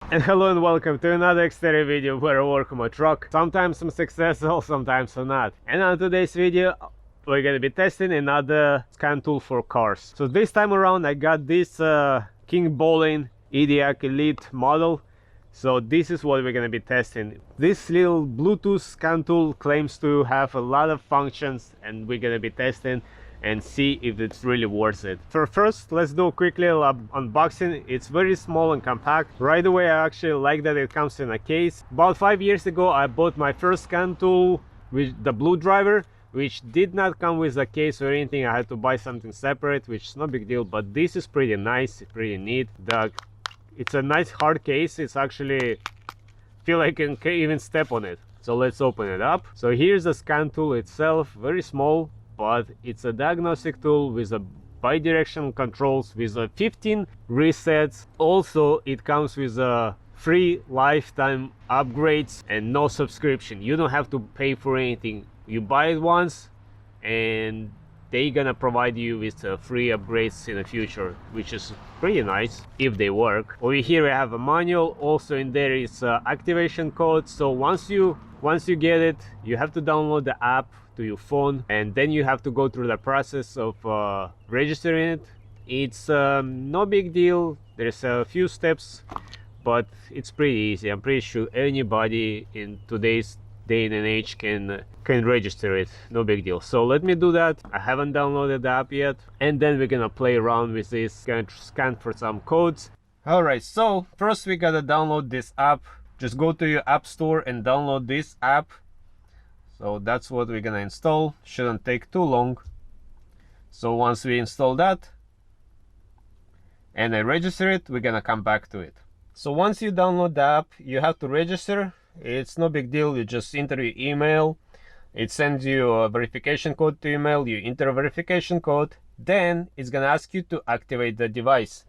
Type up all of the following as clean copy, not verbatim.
And hello and welcome to another Xterra video where I work on my truck. Sometimes I'm successful, sometimes I'm not. And on today's video we're gonna be testing another scan tool for cars. So this time around I got this Kingbolen Ediag Elite model. So this is what we're gonna be testing. This little Bluetooth scan tool claims to have a lot of functions, and we're gonna be testing and see if it's really worth it. So first, let's do a quick little unboxing. It's very small and compact. Right away, I actually like that it comes in a case. About 5 years ago, I bought my first scan tool with the Bluedriver, which did not come with a case or anything. I had to buy something separate, which is no big deal, but this is pretty nice, pretty neat. It's a nice hard case. It's actually, feel like I can even step on it. So let's open it up. So here's the scan tool itself, very small, but it's a diagnostic tool with a bi-directional controls with a 15 resets. Also, it comes with a free lifetime upgrades and no subscription. You don't have to pay for anything. You buy it once and they're gonna provide you with free upgrades in the future, which is pretty nice if they work. Over here we have a manual. Also in there is activation code. So once you get it, you have to download the app to your phone, and then you have to go through the process of registering it. It's no big deal. There's a few steps, but it's pretty easy. I'm pretty sure anybody in today's day and age can register it. No big deal. So let me do that. I haven't downloaded the app yet, and then we're gonna play around with this, gonna scan for some codes. All right, so first we gotta download this app. Just go to your app store and download this app. So that's what we're gonna install. Shouldn't take too long. So once we install that and I register it, we're gonna come back to it. So once you download the app, you have to register. It's no big deal. You just enter your email. It sends you a verification code to email. You enter a verification code. Then it's gonna ask you to activate the device,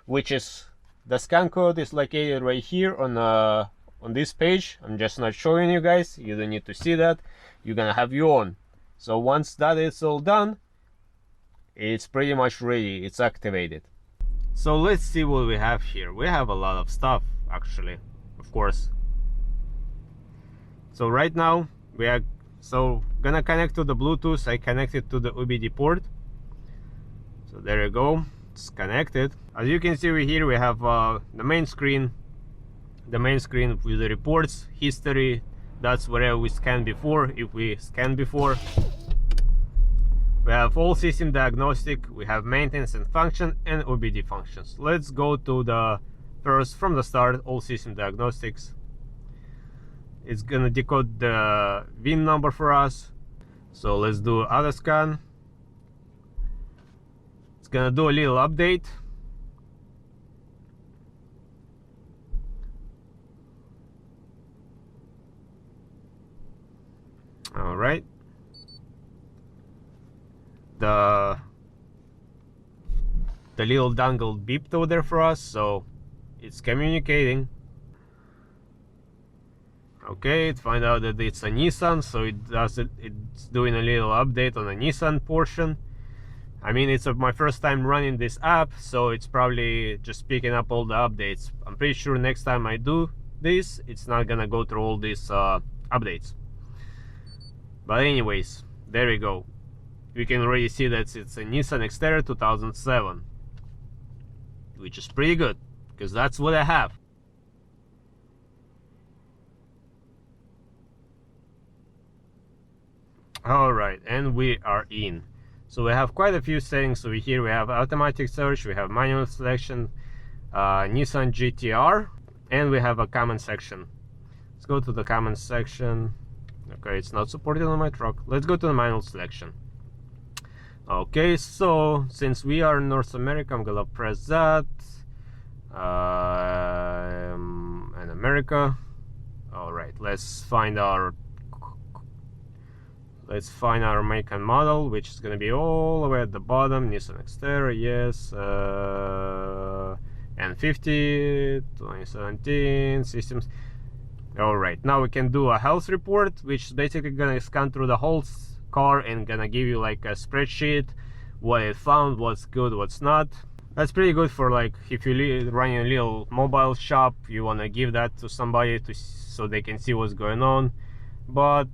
which is the scan code is located right here on this page. I'm just not showing you guys. You don't need to see that. You're gonna have your own. So once that is all done, it's pretty much ready. It's activated. So let's see what we have here. We have a lot of stuff, actually, of course. So right now we are gonna connect to the Bluetooth. I connected to the OBDII port. So there you go. It's connected. As you can see over here, we have the main screen. The main screen with the reports, history. That's where we scanned before. If we scanned before, we have all system diagnostic. We have maintenance and function and OBDII functions. Let's go to the first from the start. All system diagnostics. It's gonna decode the VIN number for us. So let's do auto scan. It's gonna do a little update. All right. The little dongle beeped over there for us, so it's communicating. Okay, it find out that it's a Nissan, so it's doing a little update on the Nissan portion. I mean, it's my first time running this app, so it's probably just picking up all the updates. I'm pretty sure next time I do this, it's not gonna go through all these updates. But anyways, there we go. We can already see that it's a Nissan Xterra 2007, which is pretty good because that's what I have. All right, and we are in. So we have quite a few settings over here. We have automatic search, we have manual selection, Nissan GTR, and we have a comment section. Let's go to the comment section. Okay, it's not supported on my truck. Let's go to the manual selection. Okay, so since we are in North America, I'm gonna press that. And America. All right, let's find our make and model, which is gonna be all the way at the bottom. Nissan Xterra, yes. N50 2017 systems. All right, now we can do a health report, which is basically gonna scan through the whole car and gonna give you like a spreadsheet, what it found, what's good, what's not. That's pretty good for like if you run a little mobile shop, you want to give that to somebody so they can see what's going on. But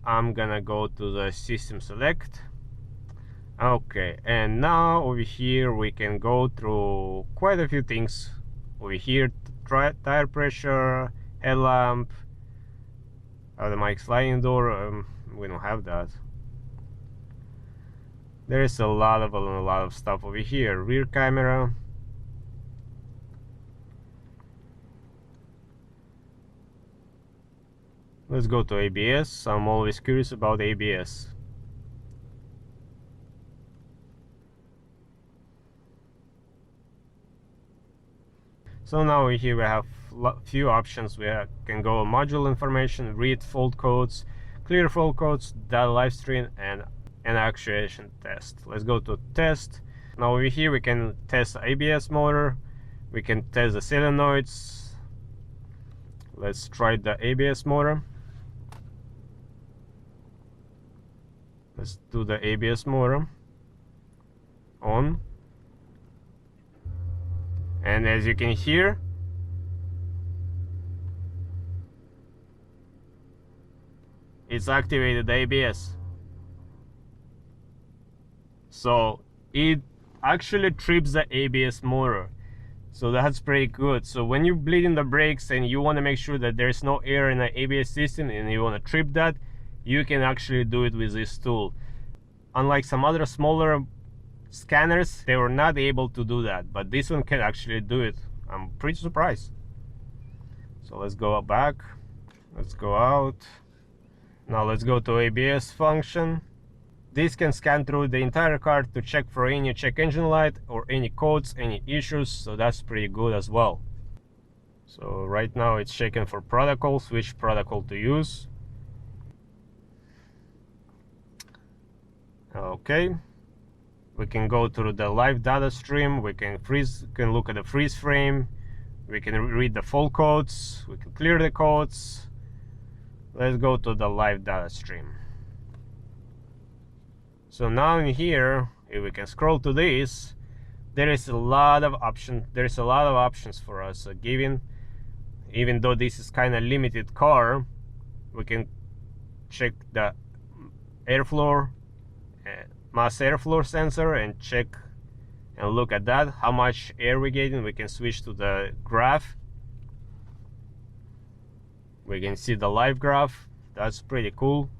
I'm gonna go to the system select. Okay, and now over here we can go through quite a few things. Over here, tire pressure, headlamp, the mic sliding door. We don't have that. There is a lot of stuff over here. Rear camera. Let's go to ABS. I'm always curious about ABS. So now here we have few options. We can go module information, read fault codes, clear fault codes, data live stream, and an actuation test. Let's go to test. Now over here we can test the ABS motor, we can test the solenoids. Let's try the ABS motor. Let's do the ABS motor on, and as you can hear, it's activated the ABS. So it actually trips the ABS motor, so that's pretty good. So when you're bleeding the brakes and you want to make sure that there's no air in the ABS system and you want to trip that, you can actually do it with this tool. Unlike some other smaller scanners, they were not able to do that, but this one can actually do it. I'm pretty surprised. So let's go back, let's go out. Now let's go to ABS function. This can scan through the entire car to check for any check engine light or any codes, any issues, so that's pretty good as well. So right now it's checking for protocols, which protocol to use. Okay, we can go through the live data stream, we can look at the freeze frame, we can read the fault codes, we can clear the codes. Let's go to the live data stream. So now in here, if we can scroll to this, there is a lot of options. There's a lot of options for us. Even though this is kind of limited car, we can check the airflow, mass airflow sensor, and check and look at that, how much air we're getting. We can switch to the graph. We can see the live graph. That's pretty cool.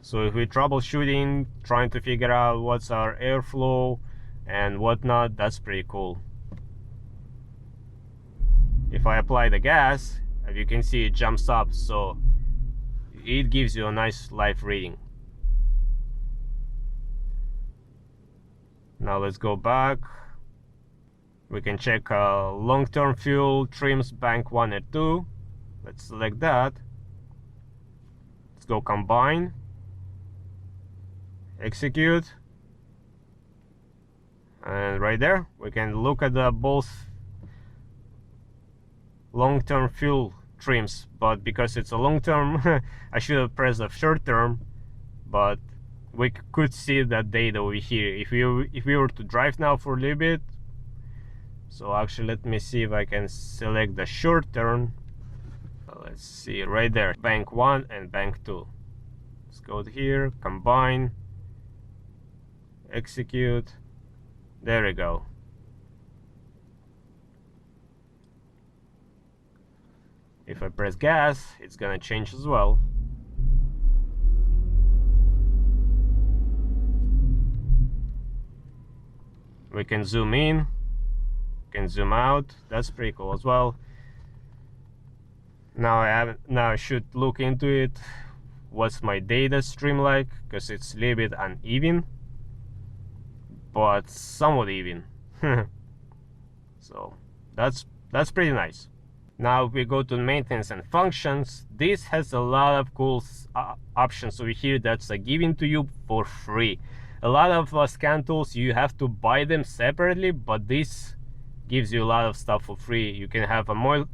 So if we're troubleshooting, trying to figure out what's our airflow and whatnot, that's pretty cool. If I apply the gas, as you can see, it jumps up, so it gives you a nice live reading. Now let's go back. We can check long-term fuel trims bank 1 and 2. Let's select that. Let's go combine, execute, and right there we can look at the both long-term fuel trims, but because it's a long-term I should have pressed the short-term, but we could see that data over here if we were to drive now for a little bit. So actually let me see if I can select the short-term. Let's see, right there, bank 1 and bank 2. Let's go here, combine, execute. There we go. If I press gas, it's gonna change as well. We can zoom in, can zoom out. That's pretty cool as well. Now I should look into it. What's my data stream like? Because it's a little bit uneven, but somewhat even. So that's pretty nice. Now if we go to maintenance and functions, this has a lot of cool options over here that's given to you for free. A lot of scan tools you have to buy them separately, but this gives you a lot of stuff for free. You can have a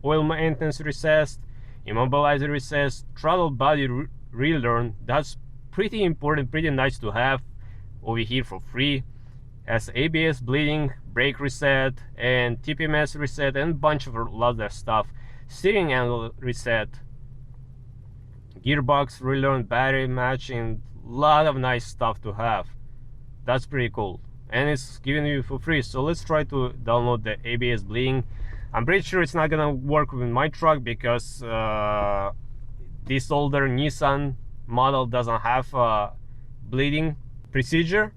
oil maintenance recess, immobilizer recess, throttle body relearn. That's pretty important, pretty nice to have over here for free. Has ABS bleeding, brake reset, and TPMS reset, and a bunch of other stuff. Steering angle reset, gearbox relearned, battery matching, lot of nice stuff to have. That's pretty cool, and it's giving you for free. So let's try to download the ABS bleeding. I'm pretty sure it's not gonna work with my truck because this older Nissan model doesn't have a bleeding procedure,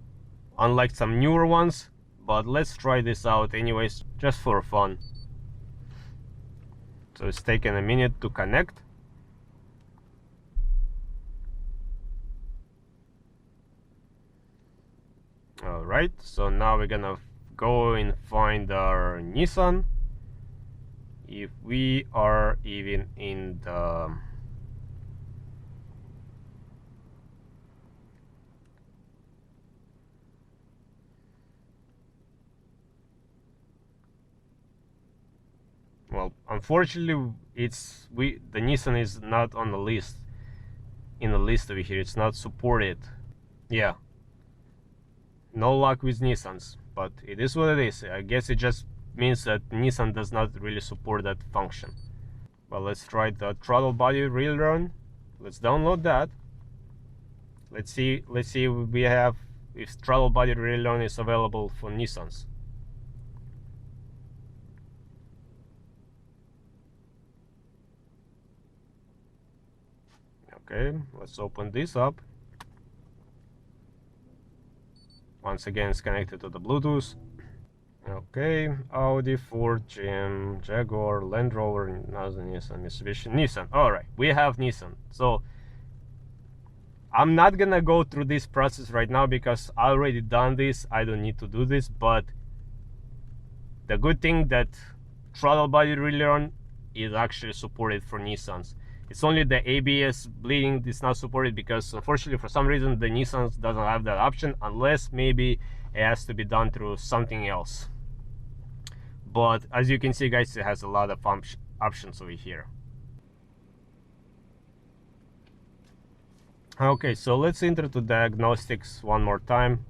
unlike some newer ones. But let's try this out anyways, just for fun. So it's taking a minute to connect. Alright, so now we're gonna go and find our Nissan, if we are even in the well, unfortunately the Nissan is not on the list, in the list over here. It's not supported. Yeah, no luck with Nissans, but it is what it is. I guess it just means that Nissan does not really support that function. But let's try the throttle body relearn. Let's download that. Let's see if we have, if throttle body relearn is available for Nissans. Okay, let's open this up. Once again, it's connected to the Bluetooth. Okay, Audi, Ford, GM, Jaguar, Land Rover, Nissan, Mitsubishi, Nissan. Alright, we have Nissan. So I'm not gonna go through this process right now because I already done this. I don't need to do this, but the good thing that throttle body relearn is actually supported for Nissans. It's only the ABS bleeding that's not supported because unfortunately for some reason the Nissan doesn't have that option, unless maybe it has to be done through something else. But as you can see guys, it has a lot of options over here. Okay, so let's enter to diagnostics one more time.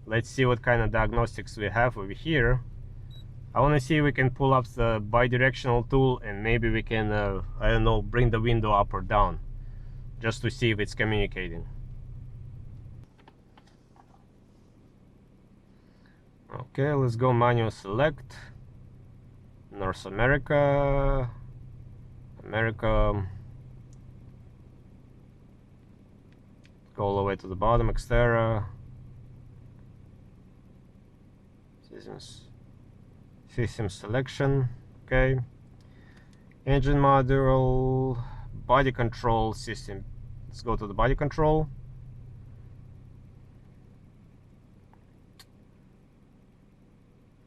Let's see what kind of diagnostics we have over here. I want to see if we can pull up the bidirectional tool and maybe we can, I don't know, bring the window up or down, just to see if it's communicating. Okay, let's go manual select. North America, America. Go all the way to the bottom, Xterra. System selection, okay. Engine module, body control system. Let's go to the body control.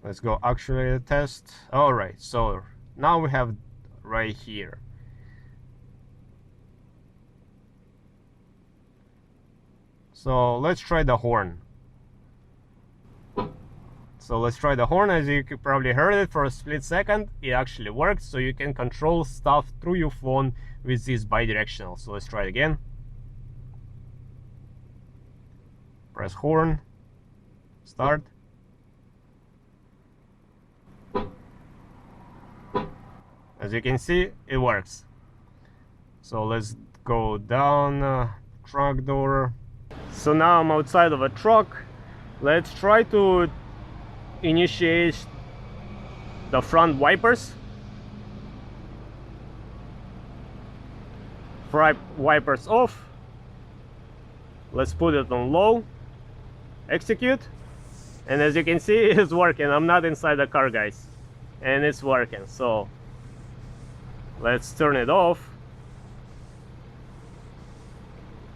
Let's go actuator test. All right, so now we have right here. So let's try the horn. So let's try the horn. As you probably heard it for a split second, it actually worked. So you can control stuff through your phone with this bidirectional. So let's try it again. Press horn, start. As you can see, it works. So let's go down, truck door. So now I'm outside of a truck. Let's try to initiate the front wipers. Front wipers off. Let's put it on low. Execute. And as you can see, it's working. I'm not inside the car, guys, and it's working. So let's turn it off.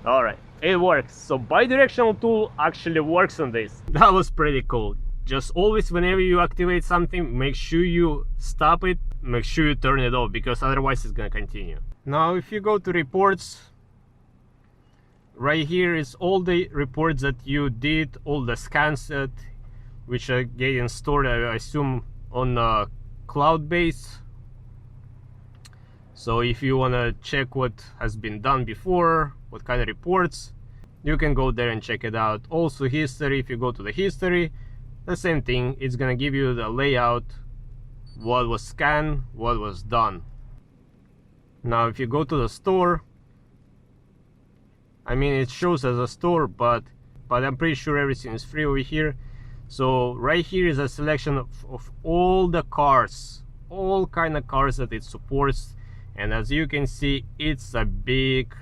All right, it works. So bidirectional tool actually works on this. That was pretty cool. Just always, whenever you activate something, make sure you stop it, make sure you turn it off, because otherwise it's gonna continue. Now if you go to reports, right here is all the reports that you did, all the scans that which are getting stored, I assume, on cloud base. So if you want to check what has been done before, what kind of reports, you can go there and check it out. Also history, if you go to the history, the same thing. It's gonna give you the layout, what was scanned, what was done. Now if you go to the store, I mean it shows as a store, but I'm pretty sure everything is free over here. So right here is a selection of all the cars, all kind of cars that it supports, and as you can see, it's a big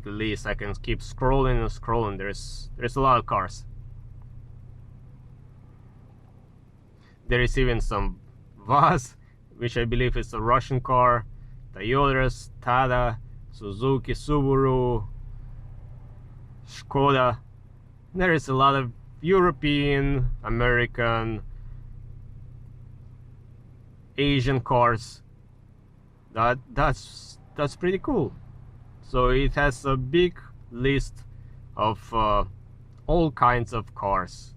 list. I can keep scrolling and scrolling. There's a lot of cars. There is even some VAZ, which I believe is a Russian car, Toyotas, Tada, Suzuki, Subaru, Skoda. There is a lot of European, American, Asian cars. That's pretty cool. So it has a big list of all kinds of cars.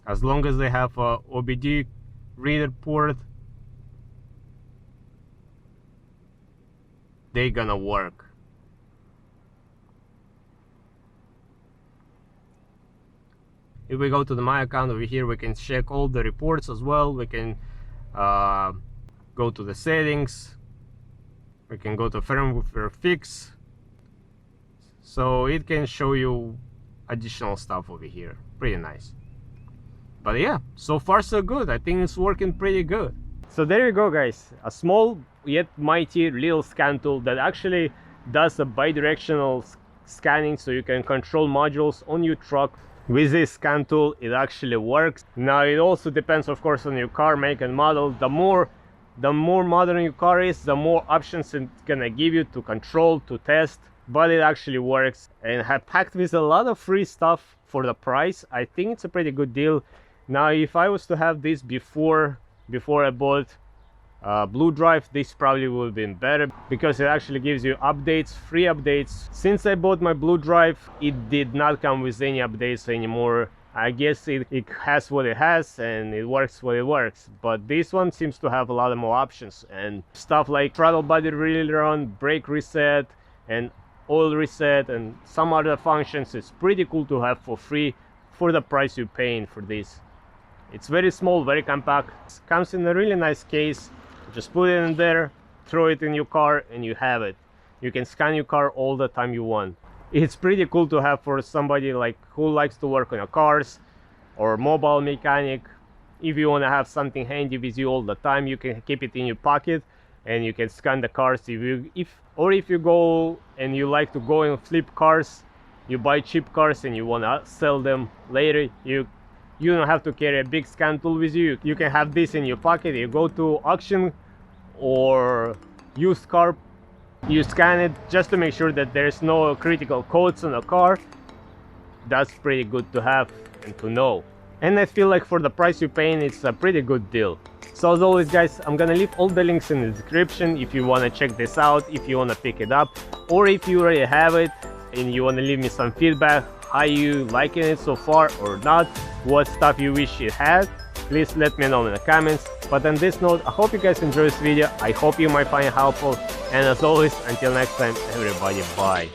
As long as they have a OBDII reader port, they're gonna work. If we go to my account over here, we can check all the reports as well. We can go to the settings, we can go to firmware fix, so it can show you additional stuff over here. Pretty nice. But yeah, so far so good. I think it's working pretty good. So there you go, guys, a small yet mighty little scan tool that actually does a bidirectional scanning, so you can control modules on your truck. With this scan tool, it actually works. Now it also depends, of course, on your car make and model. The more modern your car is, the more options it's gonna give you to control, to test, but it actually works and packed with a lot of free stuff for the price. I think it's a pretty good deal. Now if I was to have this before I bought Bluedriver, this probably would have been better, because it actually gives you updates, free updates. Since I bought my Bluedriver, it did not come with any updates anymore. I guess it has what it has and it works what it works, but this one seems to have a lot of more options, and stuff like throttle body relearn, brake reset, and oil reset, and some other functions. It's pretty cool to have for free for the price you're paying for this. It's very small, very compact. It comes in a really nice case. Just put it in there, throw it in your car, and you have it. You can scan your car all the time you want. It's pretty cool to have for somebody like who likes to work on cars or mobile mechanic. If you want to have something handy with you all the time, you can keep it in your pocket and you can scan the cars. If you go and you like to go and flip cars, you buy cheap cars and you want to sell them later, you don't have to carry a big scan tool with you. You can have this in your pocket. You go to auction or used car, you scan it just to make sure that there's no critical codes on the car. That's pretty good to have and to know. And I feel like for the price you're paying, it's a pretty good deal. So as always, guys, I'm gonna leave all the links in the description if you want to check this out, if you want to pick it up, or if you already have it and you want to leave me some feedback, how you liking it so far or not, what stuff you wish it had. Please let me know in the comments. But on this note, I hope you guys enjoyed this video. I hope you might find it helpful, and as always, until next time, everybody, bye.